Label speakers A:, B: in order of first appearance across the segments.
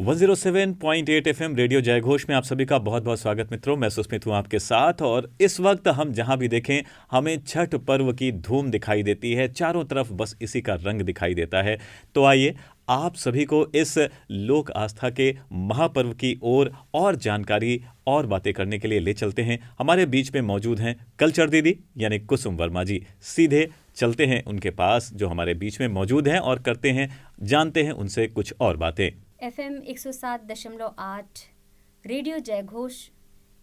A: 107.8 FM radio जयघोष में आप सभी का बहुत बहुत स्वागत मित्रों। मैं सुस्मित हूं आपके साथ और इस वक्त हम जहां भी देखें हमें छठ पर्व की धूम दिखाई देती है। चारों तरफ बस इसी का रंग दिखाई देता है। तो आइए आप सभी को इस लोक आस्था के महापर्व की ओर और जानकारी और बातें करने के लिए ले चलते हैं। हमारे बीच में मौजूद हैं कल्चर दीदी यानी कुसुम वर्मा जी। सीधे चलते हैं उनके पास जो हमारे बीच में मौजूद हैं और जानते हैं उनसे कुछ और बातें।
B: FM 107.8 रेडियो जयघोष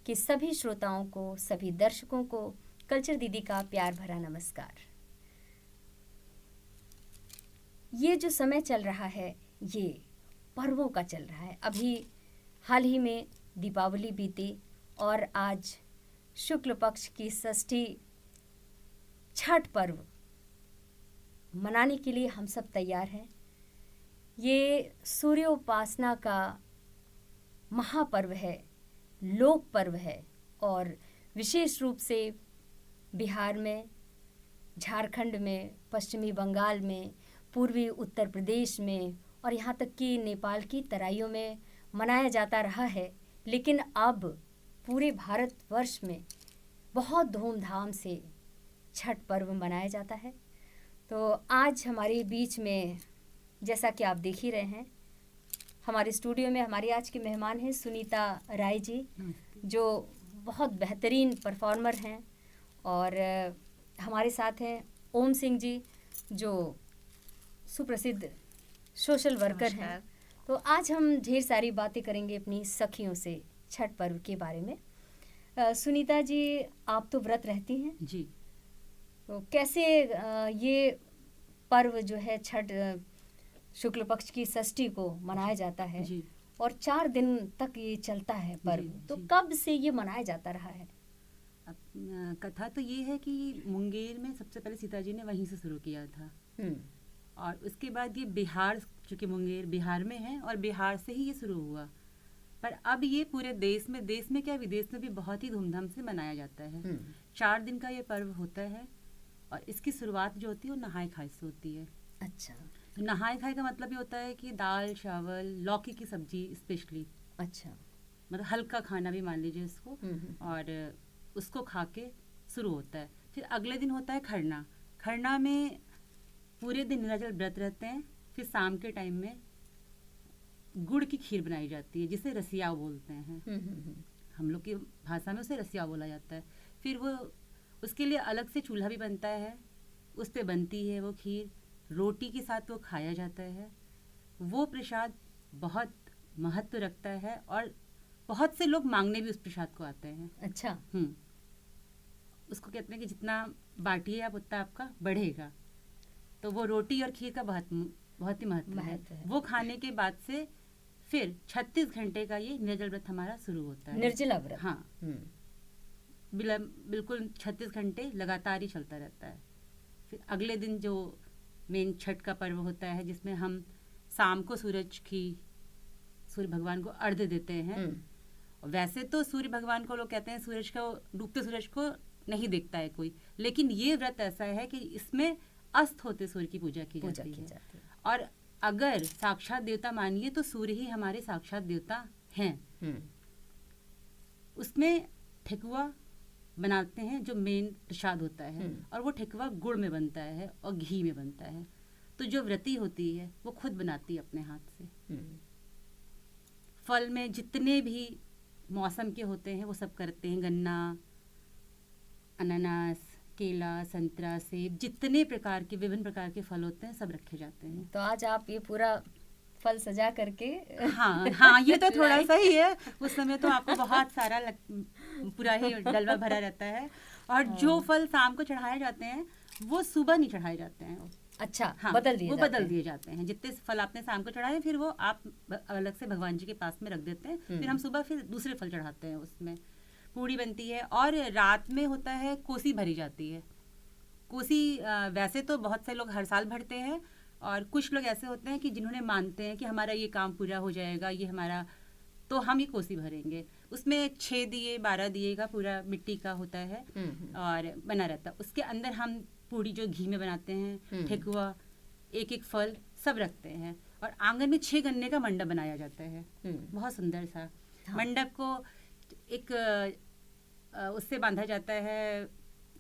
B: के सभी श्रोताओं को, सभी दर्शकों को कल्चर दीदी का प्यार भरा नमस्कार। ये जो समय चल रहा है ये पर्वों का चल रहा है। अभी हाल ही में दीपावली बीती और आज शुक्ल पक्ष की षष्ठी छठ पर्व मनाने के लिए हम सब तैयार हैं। ये सूर्योपासना का महापर्व है, लोक पर्व है और विशेष रूप से बिहार में, झारखंड में, पश्चिमी बंगाल में, पूर्वी उत्तर प्रदेश में और यहाँ तक कि नेपाल की तराइयों में मनाया जाता रहा है। लेकिन अब पूरे भारतवर्ष में बहुत धूमधाम से छठ पर्व मनाया जाता है। तो आज हमारे बीच में, जैसा कि आप देख ही रहे हैं, हमारे स्टूडियो में हमारी आज के मेहमान हैं सुनीता राय जी, जो बहुत बेहतरीन परफॉर्मर हैं, और हमारे साथ हैं ओम सिंह जी, जो सुप्रसिद्ध सोशल वर्कर हैं। तो आज हम ढेर सारी बातें करेंगे अपनी सखियों से छठ पर्व के बारे में। सुनीता जी, आप तो व्रत रहती हैं
C: जी,
B: तो कैसे ये पर्व जो है छठ शुक्ल पक्ष की षष्ठी को मनाया जाता है
C: जी।
B: और 4 दिन तक ये चलता है पर्व, तो कब से ये मनाया जाता रहा है?
C: अब कथा तो ये है कि मुंगेर में सबसे पहले सीता जी ने वहीं से शुरू किया था और उसके बाद ये बिहार, चूँकि मुंगेर बिहार में है और बिहार से ही ये शुरू हुआ, पर अब ये पूरे देश में क्या विदेश में भी बहुत ही धूमधाम से मनाया जाता है। 4 दिन का ये पर्व होता है और इसकी शुरुआत जो होती है वो नहाय खाए से होती है।
B: अच्छा,
C: तो नहाय खाए का मतलब ये होता है कि दाल चावल लौकी की सब्जी स्पेशली,
B: अच्छा,
C: मतलब हल्का खाना भी मान लीजिए इसको, और उसको खा के शुरू होता है। फिर अगले दिन होता है खरना। खरना में पूरे दिन निर्जल व्रत रहते हैं। फिर शाम के टाइम में गुड़ की खीर बनाई जाती है जिसे रसिया बोलते हैं। हम लोग की भाषा में उसे रसिया बोला जाता है। फिर वो उसके लिए अलग से चूल्हा भी बनता है, उस पे बनती है वो खीर, रोटी के साथ वो खाया जाता है। वो प्रसाद बहुत महत्व रखता है और बहुत से लोग मांगने भी उस प्रसाद को आते हैं।
B: अच्छा,
C: उसको कहते हैं कि जितना बांटिए आप उतना आपका बढ़ेगा। तो वो रोटी और खीर का बहुत ही महत्व है। वो खाने के बाद से फिर 36 घंटे का ये निर्जल व्रत हमारा शुरू होता है।
B: निर्जला व्रत,
C: हाँ, बिल्कुल 36 घंटे लगातार ही चलता रहता है। फिर अगले दिन जो मेन छठ का पर्व होता है जिसमें हम शाम को सूर्य भगवान को अर्घ्य देते हैं। वैसे तो सूर्य भगवान को लोग कहते हैं सूरज को, डूबते सूरज को नहीं देखता है कोई, लेकिन ये व्रत ऐसा है कि इसमें अस्त होते सूर्य की पूजा की जाती है। और अगर साक्षात देवता मानिए तो सूर्य ही हमारे साक्षात देवता हैं। उसमें ठेकुआ बनाते हैं जो मेन प्रसाद होता है, और वो ठेकुआ गुड़ में बनता है और घी में बनता है। तो जो व्रती होती है वो खुद बनाती है अपने हाथ से। फल में जितने भी मौसम के होते हैं वो सब करते हैं। गन्ना, अनानास, केला, संतरा, सेब, जितने प्रकार के विभिन्न प्रकार के फल होते हैं सब रखे जाते हैं।
B: तो आज आप ये पूरा फल सजा करके
C: हाँ, ये तो थोड़ा सा ही है। उस समय तो आपको बहुत सारा पूरा ही डलवा भरा रहता है। और जो फल शाम को चढ़ाए जाते हैं वो सुबह नहीं चढ़ाए जाते हैं।
B: अच्छा,
C: हाँ,
B: बदल दिए
C: जाते हैं। जितने फल आपने शाम को चढ़ाए फिर वो आप अलग से भगवान जी के पास में रख देते हैं। फिर हम सुबह फिर दूसरे फल चढ़ाते हैं। उसमें पूड़ी बनती है और रात में होता है कोसी भरी जाती है। कोसी वैसे तो बहुत से लोग हर साल भरते हैं और कुछ लोग ऐसे होते हैं कि जिन्होंने मानते हैं कि हमारा ये काम पूरा हो जाएगा, ये हमारा, तो हम ये कोसी भरेंगे। उसमें 6 दिए 12 दिए का पूरा मिट्टी का होता है और बना रहता है। उसके अंदर हम पूड़ी जो घी में बनाते हैं, ठेकुआ, एक एक फल सब रखते हैं और आंगन में 6 गन्ने का मंडप बनाया जाता है, बहुत सुंदर सा।
B: हाँ।
C: मंडप को एक उससे बांधा जाता है,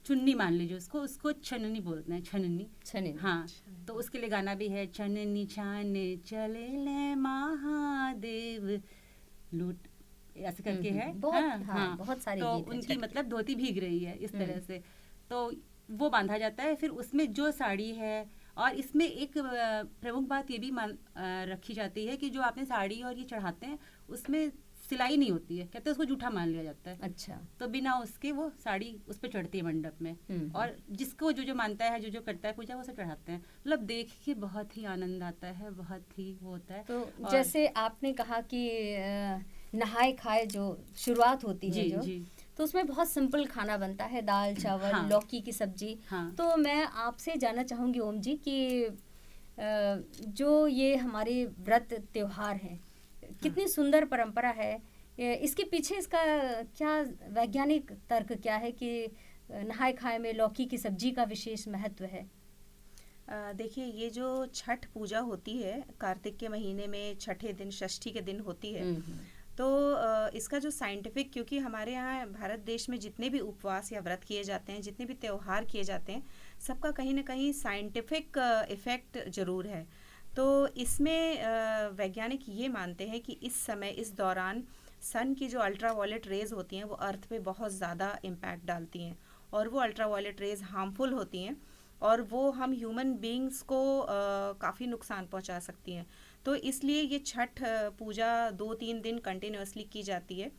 C: चुन्नी मान लीजिए उसको, उसको छननी बोलते हैं, छननी।
B: छननी।
C: हाँ, तो उसके लिए गाना भी है, छननी छाने चले ले महादेव लूट, ऐसे करके है।
B: बहुत हाँ, बहुत सारे
C: तो
B: गीत हैं
C: उनकी
B: छठ के।
C: मतलब धोती भीग रही है इस तरह से, तो वो बांधा जाता है। फिर उसमें जो साड़ी है, और इसमें एक प्रमुख बात ये भी रखी जाती है कि जो आपने साड़ी और ये चढ़ाते हैं उसमें सिलाई नहीं होती है, कहते हैं उसको जूठा मान लिया जाता है।
B: अच्छा।
C: तो बिना उसके वो साड़ी उस पर चढ़ती है मंडप में, और जिसको जो जो मानता है, जो जो करता है पूजा, वो सब चढ़ाते हैं। मतलब देख के बहुत ही आनंद आता है, बहुत ही वो होता है।
B: तो जैसे आपने कहा कि नहाए खाए जो शुरुआत होती है जो, तो उसमें बहुत सिंपल खाना बनता है, दाल चावल,
C: हाँ,
B: लौकी की सब्जी।
C: हाँ,
B: तो मैं आपसे जानना चाहूंगी ओम जी कि जो ये हमारे व्रत त्योहार हैं, कितनी सुंदर परंपरा है, इसके पीछे इसका क्या वैज्ञानिक तर्क क्या है कि नहाए खाए में लौकी की सब्जी का विशेष महत्व है?
D: देखिए, ये जो छठ पूजा होती है कार्तिक के महीने में छठे दिन, षष्ठी के दिन होती है, तो इसका जो साइंटिफिक, क्योंकि हमारे यहाँ भारत देश में जितने भी उपवास या व्रत किए जाते हैं, जितने भी त्योहार किए जाते हैं, सबका कहीं ना कहीं साइंटिफिक इफ़ेक्ट ज़रूर है। तो इसमें वैज्ञानिक ये मानते हैं कि इस समय, इस दौरान सन की जो अल्ट्रावायलेट रेज होती हैं वो अर्थ पे बहुत ज़्यादा इम्पैक्ट डालती हैं, और वो अल्ट्रावायलेट रेज हार्मफुल होती हैं, और वो हम ह्यूमन बीइंग्स को काफ़ी नुकसान पहुंचा सकती हैं। तो इसलिए ये छठ पूजा 2-3 दिन कंटिन्यूसली की जाती है,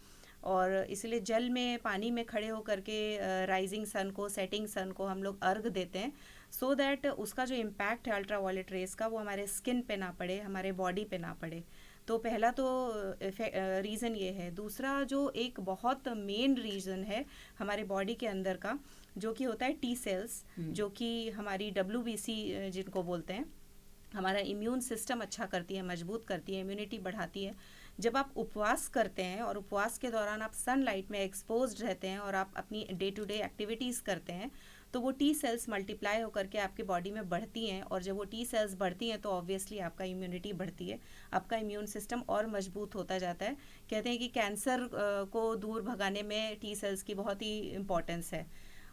D: और इसलिए जल में, पानी में खड़े होकर के राइजिंग सन को, सेटिंग सन को हम लोग अर्घ देते हैं, सो दैट उसका जो इम्पैक्ट है अल्ट्रावायलेट रेज का, वो हमारे स्किन पे ना पड़े, हमारे बॉडी पे ना पड़े। तो पहला तो रीज़न ये है। दूसरा जो एक बहुत मेन रीज़न है हमारे बॉडी के अंदर का, जो कि होता है टी सेल्स, जो कि हमारी WBC जिनको बोलते हैं, हमारा इम्यून सिस्टम अच्छा करती है, मजबूत करती है, इम्यूनिटी बढ़ाती है। जब आप उपवास करते हैं और उपवास के दौरान आप सनलाइट में एक्सपोज्ड रहते हैं और आप अपनी डे टू डे एक्टिविटीज़ करते हैं, तो वो टी सेल्स मल्टीप्लाई होकर के आपके बॉडी में बढ़ती हैं, और जब वो टी सेल्स बढ़ती हैं तो ऑब्वियसली आपका इम्यूनिटी बढ़ती है, आपका इम्यून सिस्टम और मजबूत होता जाता है। कहते हैं कि कैंसर को दूर भगाने में टी सेल्स की बहुत ही इम्पोर्टेंस है।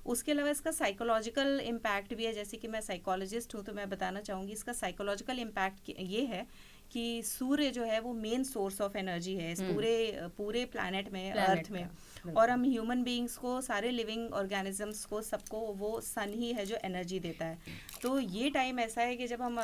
D: उसके अलावा इसका साइकोलॉजिकल इम्पैक्ट भी है। जैसे कि मैं साइकोलॉजिस्ट हूँ, तो मैं बताना चाहूँगी इसका साइकोलॉजिकल इम्पैक्ट ये है कि सूर्य जो है वो मेन सोर्स ऑफ एनर्जी है इस पूरे प्लैनेट में, अर्थ में, और हम ह्यूमन बीइंग्स को, सारे लिविंग ऑर्गेनिजम्स को, सबको वो सन ही है जो एनर्जी देता है। तो ये टाइम ऐसा है कि जब हम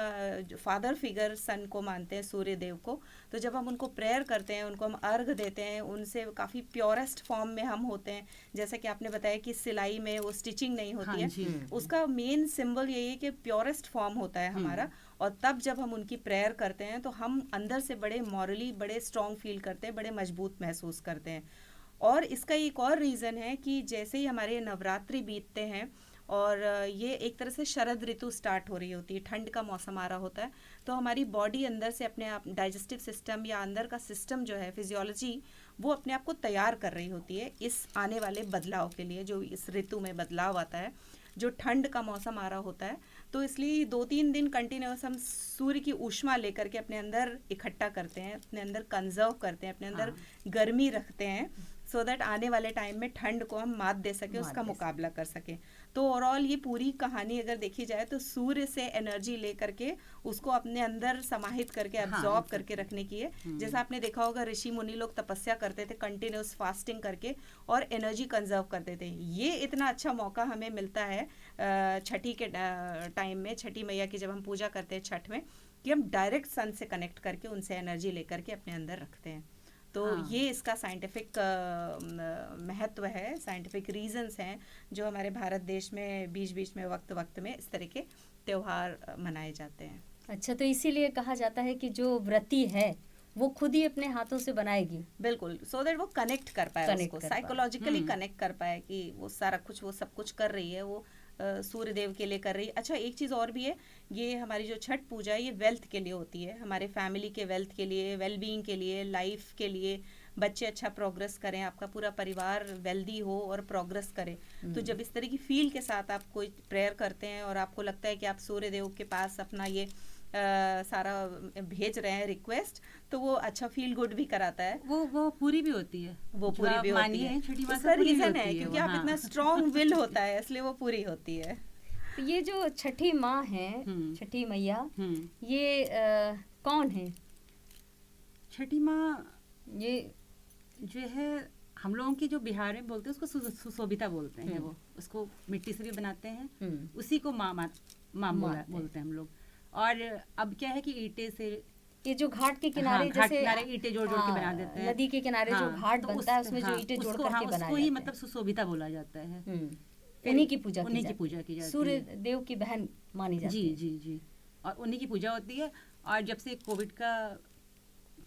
D: फादर फिगर सन को मानते हैं, सूर्य देव को, तो जब हम उनको प्रेयर करते हैं, उनको हम अर्घ देते हैं, उनसे काफ़ी प्योरेस्ट फॉर्म में हम होते हैं। जैसा कि आपने बताया कि सिलाई में वो स्टिचिंग नहीं होती है, उसका मेन सिंबल यही है कि प्योरेस्ट फॉर्म होता है हमारा। और तब जब हम उनकी प्रेयर करते हैं तो हम अंदर से बड़े मॉरली बड़े स्ट्रॉन्ग फील करते हैं, बड़े मजबूत महसूस करते हैं। और इसका एक और रीज़न है कि जैसे ही हमारे नवरात्रि बीतते हैं और ये एक तरह से शरद ऋतु स्टार्ट हो रही होती है, ठंड का मौसम आ रहा होता है, तो हमारी बॉडी अंदर से अपने आप, डाइजेस्टिव सिस्टम या अंदर का सिस्टम जो है, फिजियोलॉजी, वो अपने आप को तैयार कर रही होती है इस आने वाले बदलाव के लिए, जो इस ऋतु में बदलाव आता है, जो ठंड का मौसम आ रहा होता है। तो इसलिए 2-3 दिन कंटिन्यूस हम सूर्य की ऊष्मा लेकर के अपने अंदर इकट्ठा करते हैं, अपने अंदर कंजर्व करते हैं, अपने अंदर गर्मी रखते हैं, सो दैट आने वाले टाइम में ठंड को हम मात दे सके, उसका मुकाबला कर सके। तो ओवरऑल ये पूरी कहानी अगर देखी जाए तो सूर्य से एनर्जी ले करके उसको अपने अंदर समाहित करके, एब्जॉर्ब करके रखने की है। जैसा आपने देखा होगा, ऋषि मुनि लोग तपस्या करते थे कंटिन्यूस फास्टिंग करके और एनर्जी कंजर्व करते थे। ये इतना अच्छा मौका हमें मिलता है छठी के टाइम में, छठी मैया की जब हम पूजा करते हैं छठ में, कि हम डायरेक्ट सन से कनेक्ट करके उनसे एनर्जी लेकर के अपने अंदर रखते हैं। तो ये इसका साइंटिफिक महत्व है, साइंटिफिक रीजंस हैं जो हमारे भारत देश में बीच बीच में, वक्त वक्त में इस तरह के त्योहार मनाए जाते हैं।
B: अच्छा, तो इसीलिए कहा जाता है कि जो व्रती है वो खुद ही अपने हाथों से बनाएगी।
D: बिल्कुल, सो दैट वो कनेक्ट कर पाए, उसको साइकोलॉजिकली कनेक्ट कर पाए कि वो सारा कुछ, वो सब कुछ कर रही है, वो सूर्य देव के लिए कर रही है। अच्छा, एक चीज़ और भी है, ये हमारी जो छठ पूजा है ये वेल्थ के लिए होती है, हमारे फैमिली के वेल्थ के लिए, वेलबींग के लिए, लाइफ के लिए, बच्चे अच्छा प्रोग्रेस करें, आपका पूरा परिवार वेल्दी हो और प्रोग्रेस करे। तो जब इस तरह की फील के साथ आप कोई प्रेयर करते हैं और आपको लगता है कि आप सूर्य देव के पास अपना ये सारा भेज रहे हैं रिक्वेस्ट, तो वो अच्छा फील गुड भी कराता है।
C: वो पूरी भी होती है,
D: वो
C: जो
D: पूरी
C: आप
D: भी होती
C: मानिए
D: है।
C: छठी माँ
D: उसका
C: से पूरी भी
D: रीजन
C: होती
D: है
C: है
D: क्योंकि
C: वो,
D: आप
C: हाँ।
D: इतना स्ट्रॉन्ग विल होता है, इसलिए वो पूरी होती है।
B: तो ये जो छठी माँ है, छठी मैया, ये कौन है?
C: छठी माँ
B: ये
C: जो है हम लोगों की जो बिहार में बोलते हैं उसको सुशोभिता बोलते हैं। वो उसको मिट्टी से भी बनाते हैं, उसी को माँ बोलते हैं हम लोग। और अब क्या है कि ईंटे से,
B: ये जो घाट के किनारे
C: हाँ,
B: जैसे
C: किनारे ईंटे जोड़ के बना देते हैं,
B: नदी के किनारे जो घाट
C: तो
B: बनता है उसमें जो ईंटे जोड़ करके बनाया
C: उसको ही मतलब सुशोभिता बोला जाता है।
B: उन्हीं की पूजा
C: की जाती है।
B: सूर्य देव की बहन मानी जाती है।
C: जी। और उन्हीं की पूजा होती है। और जब से कोविड का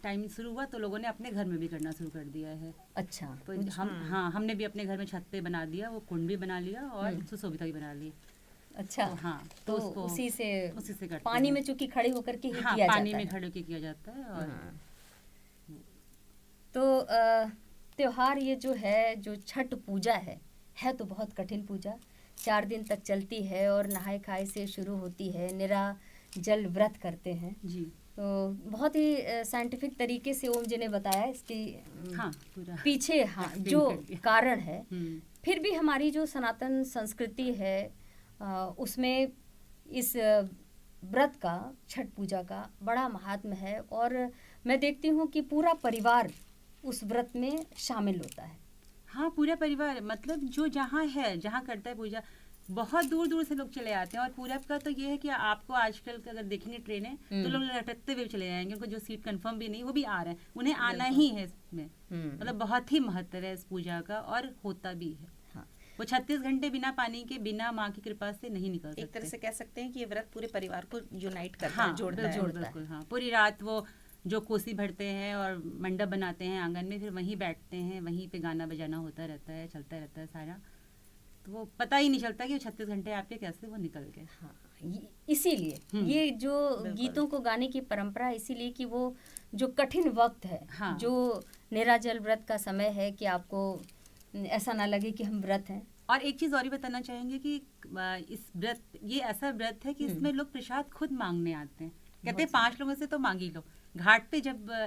C: टाइम शुरू हुआ तो लोगों ने अपने घर में भी करना शुरू कर दिया है।
B: अच्छा।
C: तो हमने भी अपने घर में छत पे बना दिया, वो कुंड भी बना लिया और सुशोभिता भी बना ली।
B: अच्छा।
C: तो
B: उसी से
C: करते
B: पानी
C: हैं।
B: में चूंकि खड़े होकर के ही किया
C: पानी
B: जाता
C: में
B: है।
C: खड़े होकर किया जाता है। और
B: तो त्योहार ये जो है, जो छठ पूजा है तो बहुत कठिन पूजा, 4 दिन तक चलती है और नहाए खाए से शुरू होती है, निराजल व्रत करते हैं
C: जी।
B: तो बहुत ही साइंटिफिक तरीके से ओम जी ने बताया इसकी
C: पूरा
B: पीछे जो कारण है। फिर भी हमारी जो सनातन संस्कृति है उसमें इस व्रत का, छठ पूजा का बड़ा महात्म्य है और मैं देखती हूँ कि पूरा परिवार उस व्रत में शामिल होता है।
C: हाँ, पूरा परिवार, मतलब जो जहाँ करता है पूजा, बहुत दूर दूर से लोग चले आते हैं। और पूरब का तो ये है कि आपको आजकल का अगर देखेंगे ट्रेनें तो लोग लटकते हुए चले जाएंगे, उनको जो सीट कंफर्म भी नहीं वो भी आ रहे हैं, उन्हें आना ही है इसमें। मतलब बहुत ही महत्व है इस पूजा का और होता भी है। हाँ। वो 36 घंटे बिना पानी के, बिना माँ की कृपा से नहीं निकल सकते।
D: एक तरह से कह सकते हैं कि ये व्रत पूरे परिवार को यूनाइट करता है, जोड़ता है।
C: हाँ, पूरी रात वो जो कोसी भरते हैं और मंडप बनाते हैं आंगन में, फिर वहीं बैठते हैं, वहीं पे गाना बजाना होता रहता है, चलता रहता है सारा। तो वो पता ही नहीं चलता कि 36 घंटे आपके कैसे वो निकल गए।
B: हाँ, इसीलिए ये जो गीतों को गाने की परंपरा, इसीलिए कि वो जो कठिन वक्त है,
C: हाँ।
B: जो निराजल व्रत का समय है कि आपको ऐसा ना लगे कि हम व्रत हैं।
C: और एक चीज और ही बताना चाहेंगे कि इस व्रत, ये ऐसा व्रत है कि इसमें लोग प्रसाद खुद मांगने आते हैं। कहते हैं 5 लोगों से तो मांग ही लो। घाट पे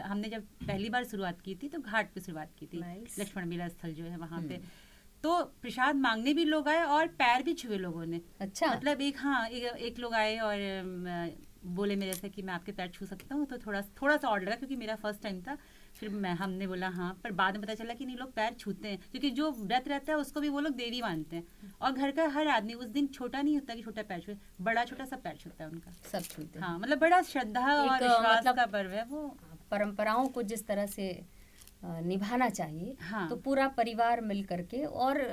C: हमने जब पहली बार शुरुआत की थी तो घाट पे शुरुआत की थी, लक्ष्मण मेला स्थल जो है वहाँ पे, तो प्रसाद मांगने भी लोग आए और पैर भी छुए लोगों ने।
B: अच्छा।
C: मतलब एक लोग आए और बोले मेरे से कि मैं आपके पैर छू सकता हूँ, तो थोड़ा सा ऑर्डर लगा क्योंकि मेरा फर्स्ट टाइम था। फिर हमने बोला हाँ, पर बाद में पता चला कि नहीं, लोग पैर छूते हैं क्योंकि जो व्रत रहता है उसको भी वो लोग देवी मानते हैं। और घर का हर आदमी उस दिन छोटा नहीं होता कि छोटा पैर छुए, बड़ा छोटा सब पैर छूता है उनका,
B: सब छूते हैं।
C: हाँ, मतलब बड़ा श्रद्धा और विश्वास का पर्व है वो।
B: परंपराओं को जिस तरह से निभाना चाहिए,
C: हाँ।
B: तो पूरा परिवार मिल करके, और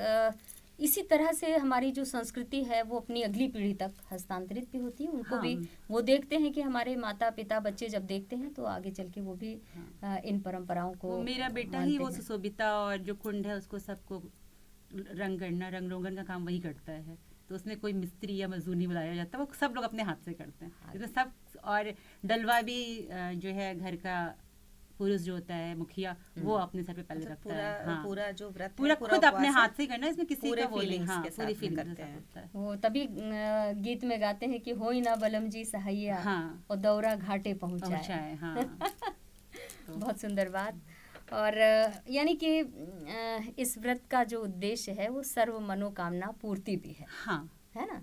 B: इसी तरह से हमारी जो संस्कृति है वो अपनी अगली पीढ़ी तक हस्तांतरित भी होती है। उनको भी वो देखते हैं कि हमारे माता पिता बच्चे जब देखते हैं तो आगे चल के वो भी इन परंपराओं को।
C: मेरा बेटा ही वो सुशोभिता और जो कुंड है उसको सबको रंग रोगन का काम वही करता है, तो उसमें कोई मिस्त्री या मजदूर नहीं बुलाया जाता, वो सब लोग अपने हाथ से करते हैं। तो सब, और डलवा भी जो है घर का पुरुष जो होता है मुखिया, वो अपने सर पे पहले रखता है। हाँ,
D: पूरा जो व्रत
C: पूरा खुद अपने हाथ से करना है, इसमें किसी का वो नहीं। हाँ,
D: पूरी फीलिंग करते हैं
B: वो। तभी गीत में गाते हैं कि होई ना बलम जी सहाइया,
C: हाँ,
B: और दौरा घाटे पहुंचाए।
C: हाँ।
B: बहुत सुंदर बात। और यानी कि इस व्रत का जो उद्देश्य है वो सर्व मनोकामना पूर्ति भी है।
C: हाँ,
B: है ना।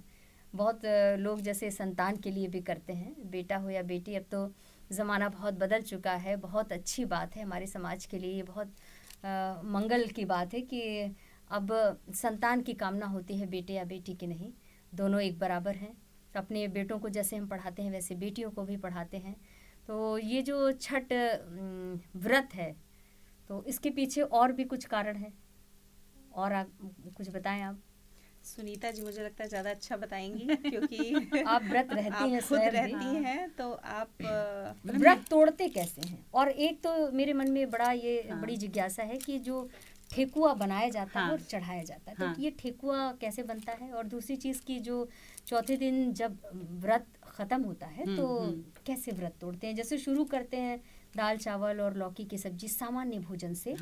B: बहुत लोग जैसे संतान के लिए भी करते हैं, बेटा हो या बेटी। अब तो ज़माना बहुत बदल चुका है, बहुत अच्छी बात है हमारे समाज के लिए, ये बहुत मंगल की बात है कि अब संतान की कामना होती है, बेटे या बेटी की नहीं, दोनों एक बराबर हैं। अपने बेटों को जैसे हम पढ़ाते हैं वैसे बेटियों को भी पढ़ाते हैं। तो ये जो छठ व्रत है, तो इसके पीछे और भी कुछ कारण है, और कुछ बताएं आप।
D: सुनीता जी मुझे लगता है ज़्यादा अच्छा बताएंगी क्योंकि
B: आप व्रत रहती हैं,
D: खुद रहती हैं, तो आप
B: व्रत तोड़ते कैसे हैं। और एक तो मेरे मन में बड़ी जिज्ञासा है कि जो ठेकुआ बनाया जाता है और चढ़ाया जाता है, तो ये ठेकुआ कैसे बनता है। और दूसरी चीज़ की जो चौथे दिन जब व्रत ख़त्म होता है तो कैसे व्रत तोड़ते हैं। जैसे शुरू करते हैं दाल चावल और लौकी की सब्जी सामान्य भोजन से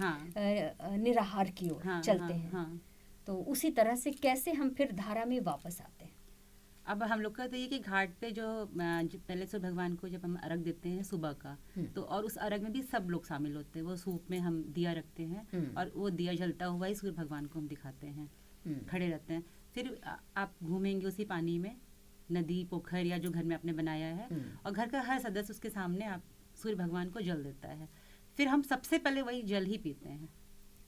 B: निराहार की ओर चलते हैं, तो उसी तरह से कैसे हम फिर धारा में वापस आते हैं।
C: अब हम लोग का तो ये कि घाट पे जो पहले सूर्य भगवान को जब हम अर्घ देते हैं सुबह का, तो और उस अर्घ में भी सब लोग शामिल होते हैं। वो सूप में हम दिया रखते हैं और वो दिया जलता हुआ ही सूर्य भगवान को हम दिखाते हैं, खड़े रहते हैं। फिर आप घूमेंगे उसी पानी में, नदी पोखर या जो घर में आपने बनाया है, और घर का हर सदस्य उसके सामने आप सूर्य भगवान को जल देता है। फिर हम सबसे पहले वही जल ही पीते हैं।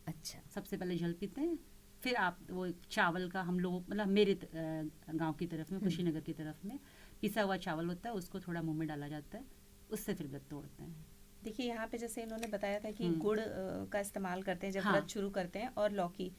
B: अच्छा,
C: सबसे पहले जल पीते हैं, फिर आप वो चावल का, हम लोग मतलब मेरे गांव की तरफ में, कुशीनगर की तरफ में पिसा हुआ चावल होता है, उसको थोड़ा मुंह में डाला जाता है, उससे फिर व्रत तोड़ते हैं।
D: देखिए यहाँ पे जैसे इन्होंने बताया था कि गुड़ का इस्तेमाल करते हैं जब
C: हाँ।
D: व्रत शुरू करते हैं, और लौकी।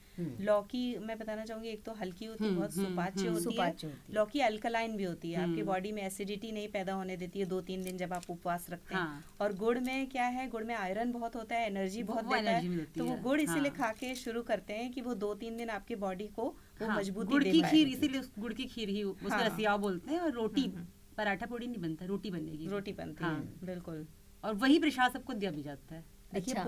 D: लौकी मैं बताना चाहूंगी, एक तो हल्की होती है, बहुत सुपाच्य होती है। लौकी अल्कलाइन भी होती है, आपकी बॉडी में एसिडिटी नहीं पैदा होने देती है 2-3 दिन जब आप उपवास रखते हैं।
C: हाँ।
D: और गुड़ में क्या है, गुड़ में आयरन बहुत होता है, एनर्जी बहुत देता है, तो वो गुड़ इसीलिए खा के शुरू करते हैं कि वो 2-3 दिन आपकी बॉडी को वो मजबूती
C: गुड़ की
D: दे
C: खीर,
D: पाए।
C: इसीलिए गुड़ की खीर ही उसको रसिया बोलते हैं। और रोटी, पराठा पूड़ी नहीं बनता, रोटी बनेगी,
D: रोटी बनती है, बिल्कुल।
C: और वही प्रसाद सबको दिया भी जाता है।
D: देखिए
B: अच्छा,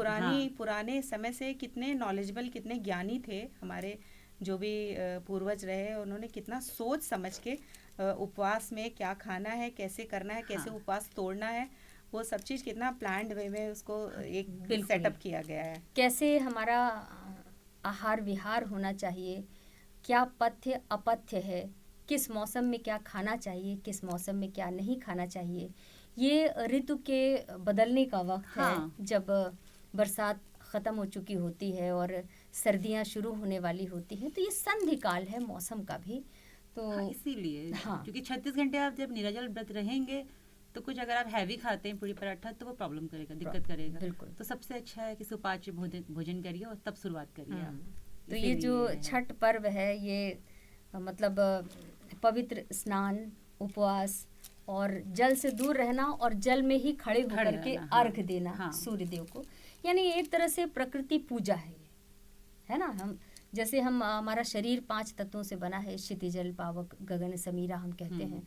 D: पुराने समय से कितने नॉलेजेबल, कितने ज्ञानी थे हमारे जो भी पूर्वज रहे, उन्होंने कितना सोच समझ के उपवास में क्या खाना है, कैसे करना है, कैसे उपवास तोड़ना है, वो सब चीज कितना प्लान्ड वे में उसको एक सेटअप किया गया है।
B: कैसे हमारा आहार विहार होना चाहिए, क्या पथ्य अपथ्य है, किस मौसम में क्या खाना चाहिए, किस मौसम में क्या नहीं खाना चाहिए। ये ऋतु के बदलने का वक्त है, जब बरसात ख़त्म हो चुकी होती है और सर्दियां शुरू होने वाली होती हैं, तो ये संधि काल है मौसम का भी। तो
C: इसीलिए क्योंकि 36 घंटे आप जब निर्जल व्रत रहेंगे, तो कुछ अगर आप हैवी खाते हैं पूरी पराठा, तो वो प्रॉब्लम करेगा, दिक्कत करेगा।
B: बिल्कुल।
C: तो सबसे अच्छा है कि सुपाच्य भोजन करिए और तब शुरुआत करिए आप।
B: तो ये जो छठ पर्व है, ये मतलब पवित्र स्नान, उपवास और जल से दूर रहना और जल में ही खड़े होकर के अर्घ देना सूर्य देव को, यानी एक तरह से प्रकृति पूजा है ना। हम जैसे हमारा शरीर 5 तत्वों से बना है, क्षितिजल पावक गगन समीरा हम कहते हैं,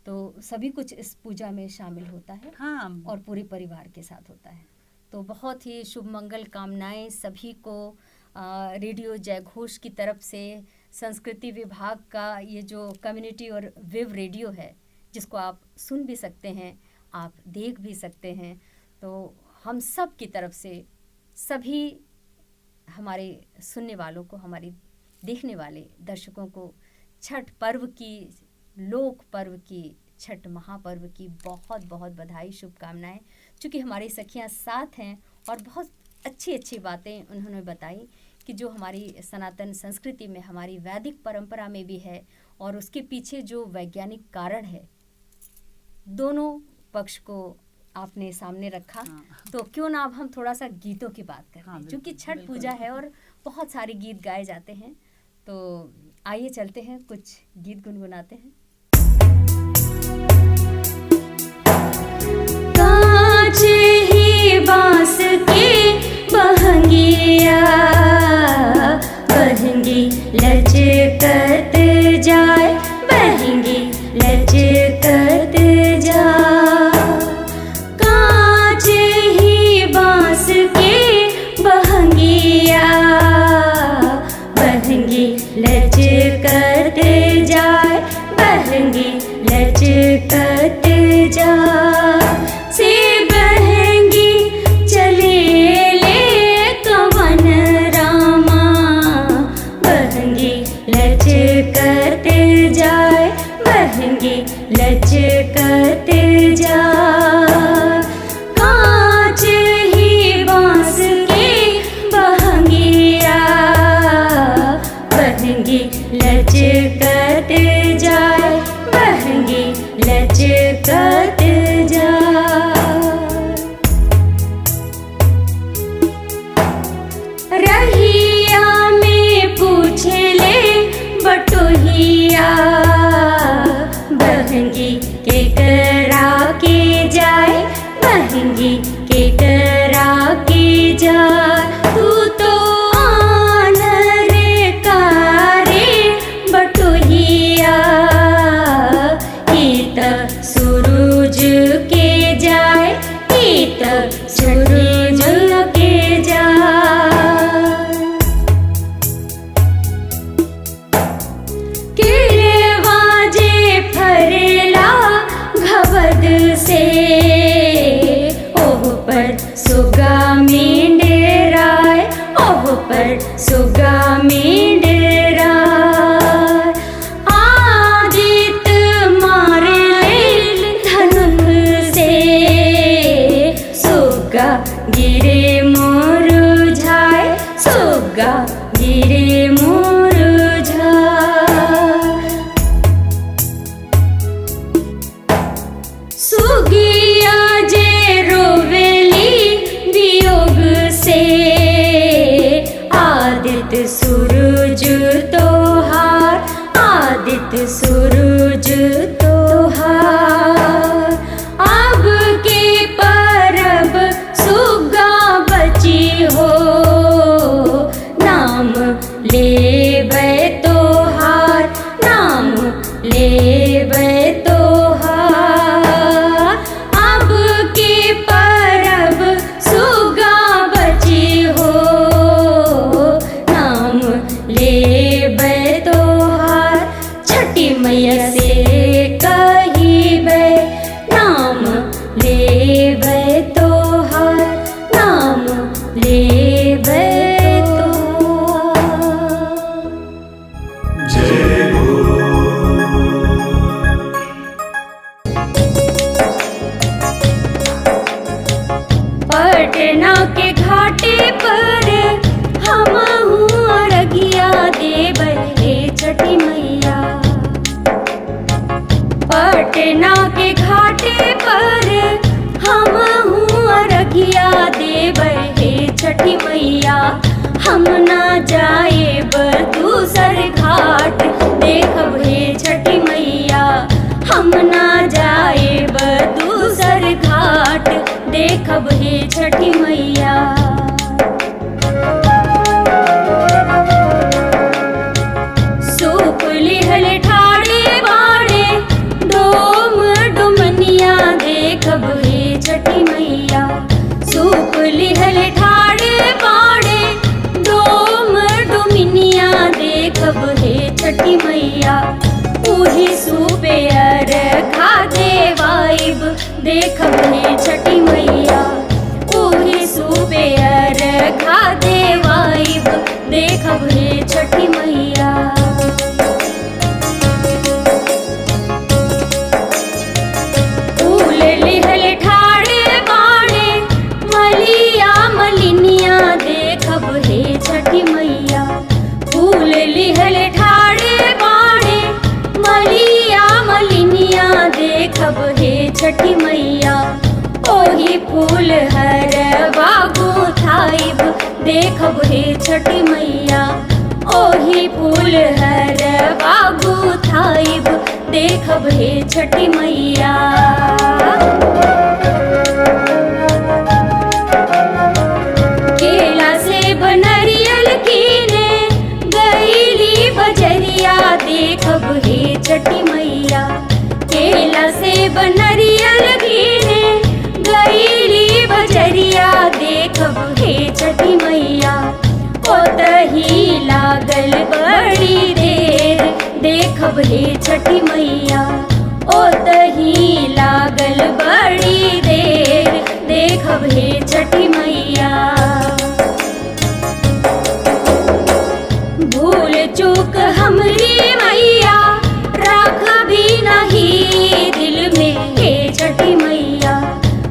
B: तो सभी कुछ इस पूजा में शामिल होता है और पूरे परिवार के साथ होता है। तो बहुत ही शुभ मंगल कामनाएं सभी को। रेडियो जयघोष की तरफ से संस्कृति विभाग का ये जो कम्युनिटी और वेव रेडियो है, जिसको आप सुन भी सकते हैं, आप देख भी सकते हैं, तो हम सब की तरफ से सभी हमारे सुनने वालों को, हमारे देखने वाले दर्शकों को छठ पर्व की, लोक पर्व की, छठ महापर्व की बहुत बहुत बधाई, शुभकामनाएं। चूँकि हमारी सखियां साथ हैं और बहुत अच्छी अच्छी बातें उन्होंने बताई कि जो हमारी सनातन संस्कृति में, हमारी वैदिक परंपरा में भी है, और उसके पीछे जो वैज्ञानिक कारण है, दोनों पक्ष को आपने सामने रखा। तो क्यों ना अब हम थोड़ा सा गीतों की बात करते हैं, क्योंकि छठ पूजा है और बहुत सारे गीत गाए जाते हैं। तो आइए चलते हैं, कुछ गीत गुनगुनाते हैं। कांच ही बांस की बहंगिया, बहंगी लचकत जाए, बहंगी लचकत जाए। कांच ही बांस की बहंगिया, बहंगी लचकत जाए, बहंगी लचकत जाए। से बहंगी चले ले कवन रामा, बहंगी लचकत जाए, बहंगी लचकत जाए। कांच ही बांस की बहंगिया, बहंगी लचकत जाए, बहंगी लचकत जाए। रहिया में पूछ ले बटोहिया, बहंगी के करा के जाए, बहंगी के करा के जाए। तू तो आनर कारे बटोहिया, इत सूरज के जाए, इत सूरज के जाए। किलवा जे नारद से ओह पर सुगा मेंढराय, ओह पर सुगा मेंढराय। आदित्य मार लेल धनुष से सुगा गिरे मुरझाय, सुगा गिरे मुरझाय। सुगिया जे रोवेली वियोग से आदित्य सूरज तोहार, आदित्य सूरज तोहार। अब के परब सुगा बची हो, नाम लेबै तोहार, नाम लेबै तोहार। अब के परब सुगा बची हो, नाम लेबै तोहार। छठी मैया से कहिबै, नाम लेबै तोहार, नाम लेबै तोहार। पटना के घाटे पर हमहू अरगिया देबै हे छठी मैया। पटना के घाटे पर हमहू अरगिया देबै हे छठी मैया। हम ना जाएब दूसर घाट देखब हे छठी मैया, हम ना जाएब दूसर घाट देखब हे छठी मैया। सूप लिहल ठाड़े बाड़े डोम डुमनिया देखब हे छठी मैया। सूप लिहल ठाड़े बाड़े डोम डुमनिया देखब हे छठी मैया। उही सूपे अर्घा देवाइब देखब हे छठी मैया। उही सूपे अर्घा देवाइब देखब हे छठी मैया। फूल लिहल ठाड़े बाड़े मलिया मलिनिया देखब हे छठी मैया। फूल लिहल ठाड़े बाड़े मलिया मलिनिया देखब हे छठी मैया। ओही फूल हरवा गुथाइब देखब हे छठी मैया। ओही फूल हरवा गुथाइब देखब हे छठी मैया। केला से बनरियल कीने गईली बजरिया देखब हे छठी मैया। केला से बनरियल कीने गईली बजरिया देखब हे छठी मैया। ओतही लागल बड़ी देर देखब हे छठी मैया। ओतही लागल बड़ी देर देखब हे छठी मैया। भूल चूक हमरी मैया राख भी नहीं दिल में हे छठी मैया।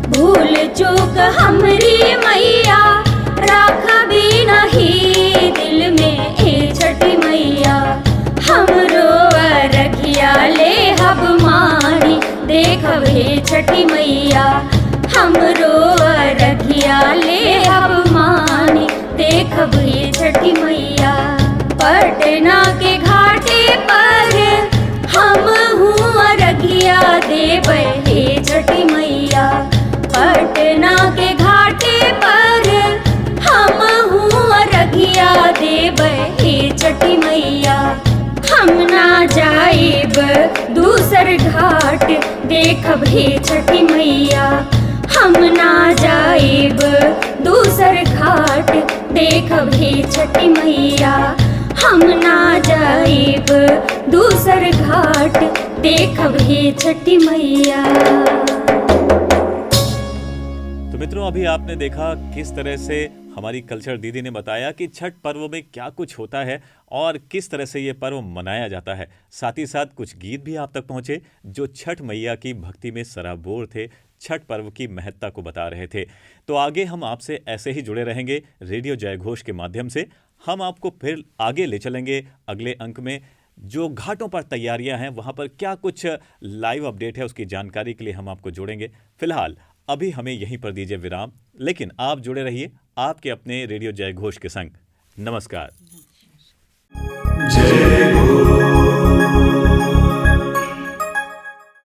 B: भूल चूक हमरी मैया राख भी नहीं दिल में हे छठी मैया। हमरो अरघिया ले हब मानी देखब हे छठी मैया। हमरो अरघिया ले हब मानी देखब हे छठी मैया। पटना के घाटे पर हमहू अरघिया देबै हे छठी मैया। पटना के घाटे पर हमहू अरघिया देबै हे छठी मैया। हम ना जाइब दूसर घाट देखब हे छठी मैया। हम ना जाइब दूसर घाट देखब हे छठी मैया। हम ना जाइब दूसर घाट देखब हे छठी मैया।
A: मित्रों, अभी आपने देखा किस तरह से हमारी कल्चर दीदी ने बताया कि छठ पर्व में क्या कुछ होता है और किस तरह से ये पर्व मनाया जाता है। साथ ही साथ कुछ गीत भी आप तक पहुंचे जो छठ मैया की भक्ति में सराबोर थे, छठ पर्व की महत्ता को बता रहे थे। तो आगे हम आपसे ऐसे ही जुड़े रहेंगे रेडियो जयघोष के माध्यम से। हम आपको फिर आगे ले चलेंगे अगले अंक में। जो घाटों पर तैयारियां हैं, वहां पर क्या कुछ लाइव अपडेट है, उसकी जानकारी के लिए हम आपको जोड़ेंगे। फिलहाल अभी हमें यहीं पर दीजिए विराम, लेकिन आप जुड़े रहिए आपके अपने रेडियो जयघोष के संग। नमस्कार।